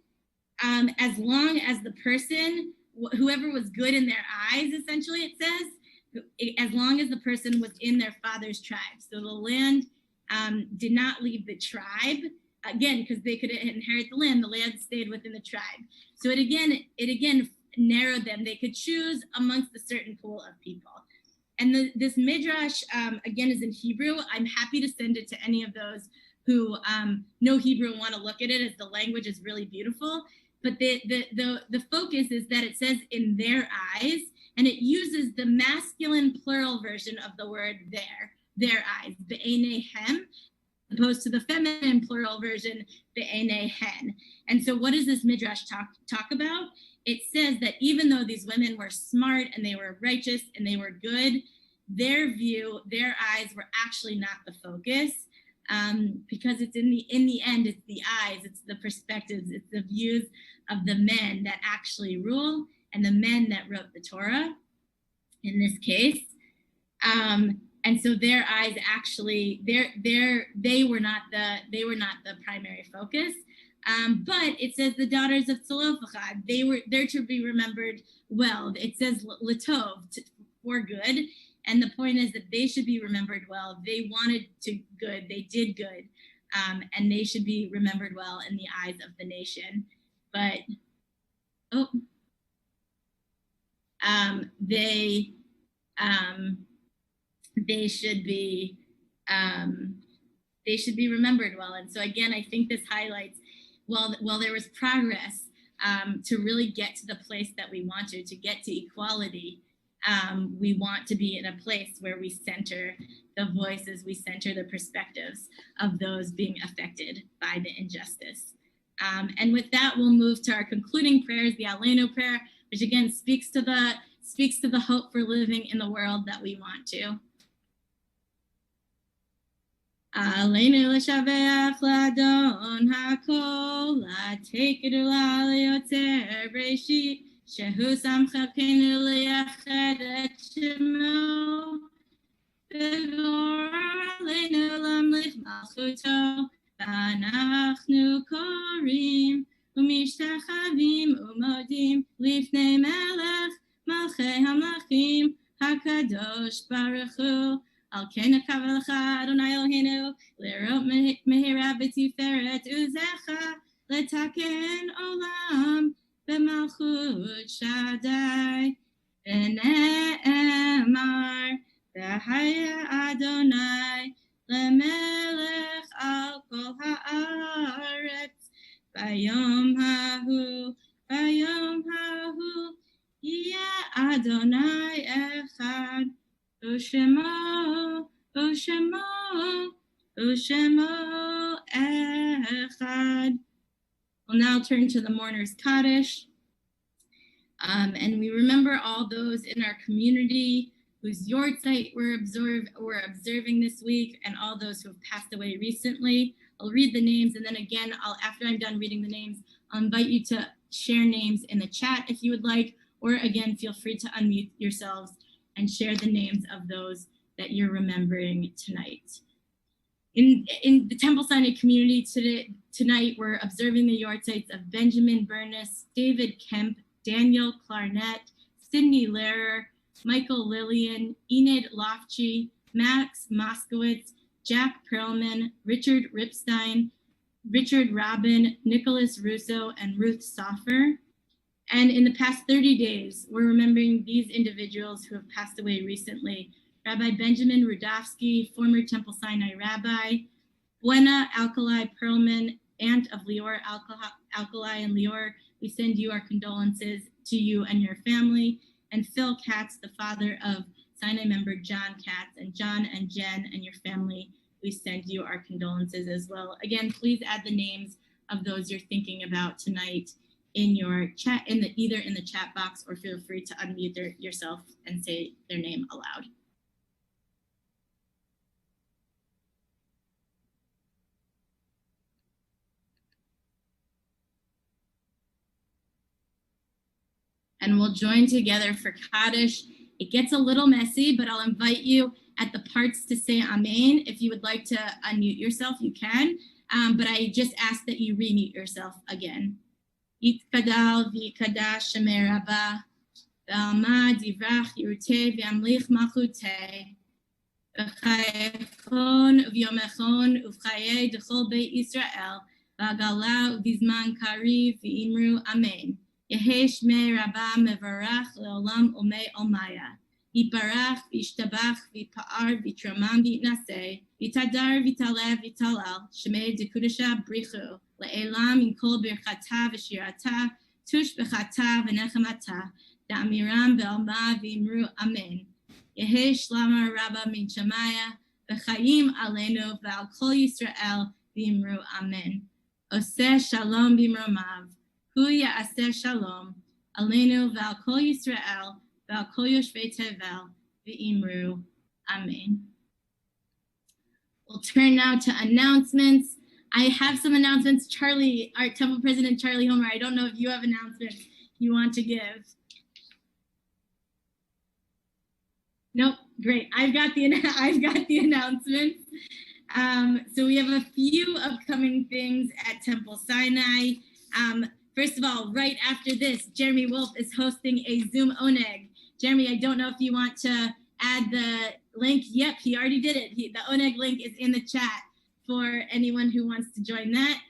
as long as the person, whoever was good in their eyes, essentially it says, as long as the person was in their father's tribe. So the land did not leave the tribe, again, because they could inherit the land stayed within the tribe. So it again narrowed them. They could choose amongst a certain pool of people. And this midrash, again, is in Hebrew. I'm happy to send it to any of those who know Hebrew and want to look at it, as the language is really beautiful. But the focus is that it says in their eyes, and it uses the masculine plural version of the word their eyes, be'eneihem, opposed to the feminine plural version, be'eneihen. And so what does this midrash talk about? It says that even though these women were smart and they were righteous and they were good, their eyes were actually not the focus, because it's in the end, it's the eyes, it's the perspectives, it's the views of the men that actually rule, and the men that wrote the Torah in this case. And so their eyes actually, they were not the primary focus. But it says the daughters of Zelophehad, they're to be remembered well. It says Latov, for good. And the point is that they should be remembered well. They wanted to good, they did good. And they should be remembered well in the eyes of the nation. But, they should be remembered well. And so again, I think this highlights, while there was progress to really get to the place that we want to get to equality, we want to be in a place where we center the voices, we center the perspectives of those being affected by the injustice. And with that, we'll move to our concluding prayers, the Aleinu prayer, which again speaks to the hope for living in the world that we want to. Aleinu l'shaveach l'adon hakol, l'tekedu l'yotzer breshit, shehu samchakenu liyached et shemo, v'gor aleinu lamlich malchuto, v'anachnu korim, u'mishtachavim u'modim, lifnei melech malchei hamlachim, hakadosh baruch hu, Al Kena Kavalecha Adonai Eloheinu Lerot Mehera B'Tiferet Uzecha Letaken Olam B'Malchut Shaddai V'ne'emar V'haya Adonai Lemelech Al Kol Haaretz Bayom Hahu Yeh Adonai Echad Ushemo Echad. We'll now turn to the Mourner's Kaddish. And we remember all those in our community whose yortzeit we're observing this week, and all those who have passed away recently. I'll read the names, and then again, after I'm done reading the names, I'll invite you to share names in the chat if you would like, or again, feel free to unmute yourselves and share the names of those that you're remembering tonight. In the Temple Sinai community tonight, we're observing the yortzeits of Benjamin Burness, David Kemp, Daniel Clarnett, Sydney Lehrer, Michael Lillian, Enid Lofchi, Max Moskowitz, Jack Perlman, Richard Ripstein, Richard Robin, Nicholas Russo, and Ruth Soffer. And in the past 30 days, we're remembering these individuals who have passed away recently. Rabbi Benjamin Rudofsky, former Temple Sinai rabbi, Buena Alkali Perlman, aunt of Lior Alkali and Lior, we send you our condolences to you and your family. And Phil Katz, the father of Sinai member John Katz, and John and Jen and your family, we send you our condolences as well. Again, please add the names of those you're thinking about tonight in your chat, either in the chat box, or feel free to unmute yourself and say their name aloud. And we'll join together for Kaddish. It gets a little messy, but I'll invite you at the parts to say Amen. If you would like to unmute yourself, you can. But I just ask that you remute yourself again. Yitkadal v'yikadash Shemer Rabba, v'almad yivrach yiruteh v'yamlich malchuteh, v'chayechon v'yomechon uv'chayei d'chol beit Yisrael, v'agala v'zman kariv v'imru Amen. Yehei Shmei Rabba mevarach leolam umei omaya. Yiparach v'yishtabach v'yipa'ar v'yitramam v'yitnaseh, v'yitadar v'yitalev v'yitalal, Shmei dekudesha brichu, le'elam in kol birchata v'shirata, tush b'chata v'nechamata, da'amiram be'alma v'imru Amen. Yehei Shlama Rabba min Shamaya, v'chayim aleinu v'al kol Yisrael v'imru Amen. Oseh shalom b'mromav. Hu ya'aseh shalom, aleinu v'al kol Yisrael, v'al kol yoshvei tevel, v'imru, Amen. We'll turn now to announcements. I have some announcements. Charlie, our Temple President Charlie Homer, I don't know if you have announcements you want to give. Nope, great. I've got the announcements. So we have a few upcoming things at Temple Sinai. First of all, right after this, Jeremy Wolf is hosting a Zoom Oneg. Jeremy, I don't know if you want to add the link. Yep, he already did it. The Oneg link is in the chat for anyone who wants to join that.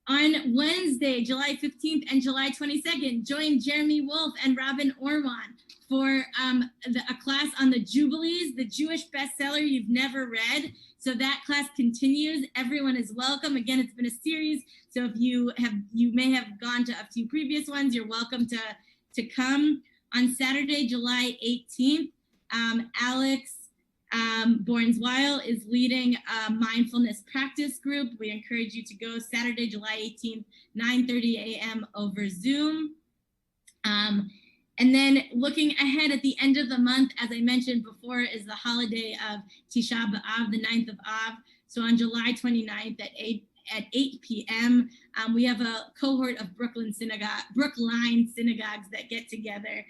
On Wednesday, July 15th and July 22nd, join Jeremy Wolf and Robin Orwan for a class on the Jubilees, the Jewish bestseller you've never read. So that class continues. Everyone is welcome. Again, it's been a series. So if you may have gone to a few previous ones, you're welcome to come. On Saturday, July 18th, Alex Bornsweil is leading a mindfulness practice group. We encourage you to go Saturday, July 18th, 9:30 a.m. over Zoom. And then looking ahead at the end of the month, as I mentioned before, is the holiday of Tisha B'Av, the 9th of Av. So on July 29th at 8 p.m., we have a cohort of Brookline synagogues that get together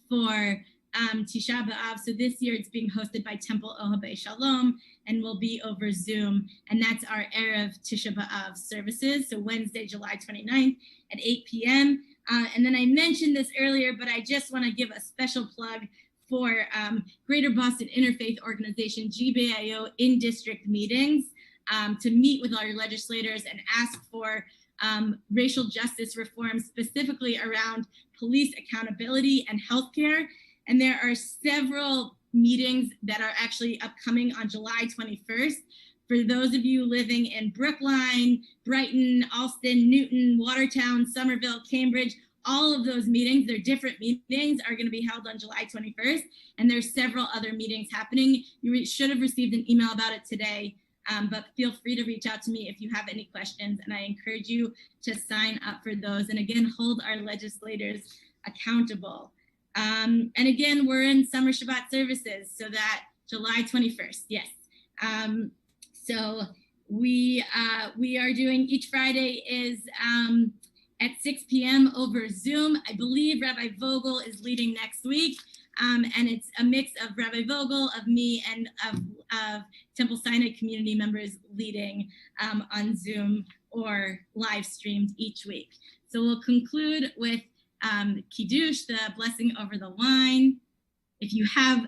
for Tisha B'Av. So this year it's being hosted by Temple Ohabei Shalom and will be over Zoom. And that's our Erev Tisha B'Av services. So Wednesday, July 29th at 8 p.m. And then I mentioned this earlier, but I just want to give a special plug for Greater Boston Interfaith Organization, GBIO, in-district meetings to meet with our legislators and ask for racial justice reform, specifically around police accountability and healthcare. And there are several meetings that are actually upcoming on July 21st. For those of you living in Brookline, Brighton, Alston, Newton, Watertown, Somerville, Cambridge, all of those meetings, they're different meetings, are going to be held on July 21st. And there's several other meetings happening. You should have received an email about it today, but feel free to reach out to me if you have any questions. And I encourage you to sign up for those. And again, hold our legislators accountable. And again, we're in Summer Shabbat services, so that July 21st, yes. So we are doing, each Friday is at 6 p.m. over Zoom. I believe Rabbi Vogel is leading next week. And it's a mix of Rabbi Vogel, of me, and of Temple Sinai community members leading on Zoom or live streamed each week. So we'll conclude with Kiddush, the blessing over the wine. If you have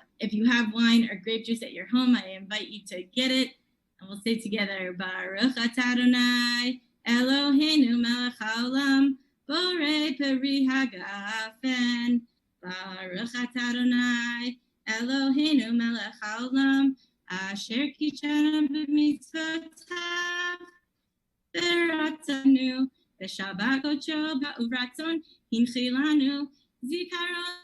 wine or grape juice at your home, I invite you to get it. And we'll say together, Baruch atah Adonai, Eloheinu melech haolam, borei peri hagafen. Baruch atah Adonai, Eloheinu melech haolam, asher kitshanu b'mitzvotav, v'ratzanu, v'shabbat kodsho ba'uvratzon, hinchi lanu, zikaron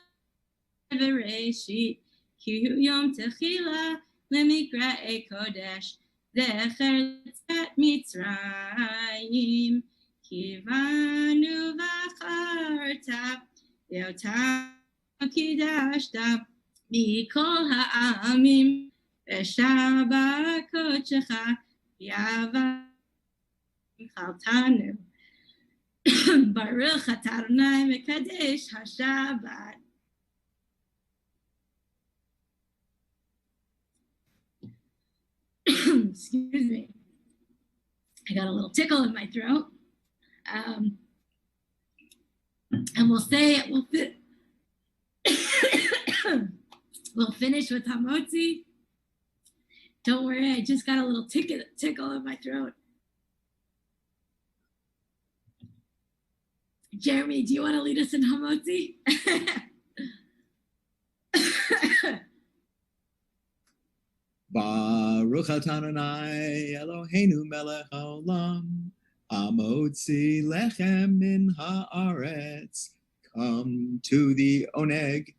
v'reshit, ki hu yom techila, lemikra'e kodesh, zecher tzat Mitzrayim, kivanu v'acharta, Yota kidashta mikol ha'amim v'shabbat kodshecha yava chaltanu Baruch atah Adonai mekadesh haShabbat. Excuse me. I got a little tickle in my throat. And we'll finish with Hamotzi. Don't worry, I just got a little tickle in my throat. Jeremy, do you want to lead us in Hamotzi? Baruch atah Adonai Eloheinu melech haolam, Hamotzi lechem min haaretz. Come to the oneg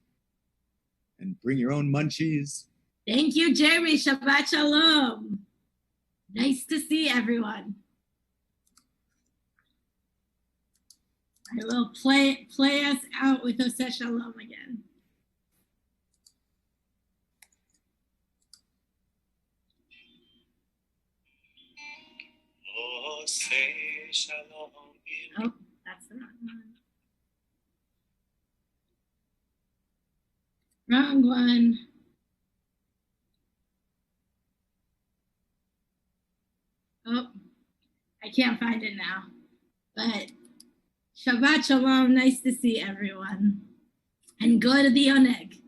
and bring your own munchies. Thank you, Jeremy. Shabbat shalom. Nice to see everyone. I will play us out with Oseh Shalom again. Oseh Shalom. Oh, that's the wrong one. Wrong one. Oh, I can't find it now. But Shabbat Shalom. Nice to see everyone. And go to the Oneg.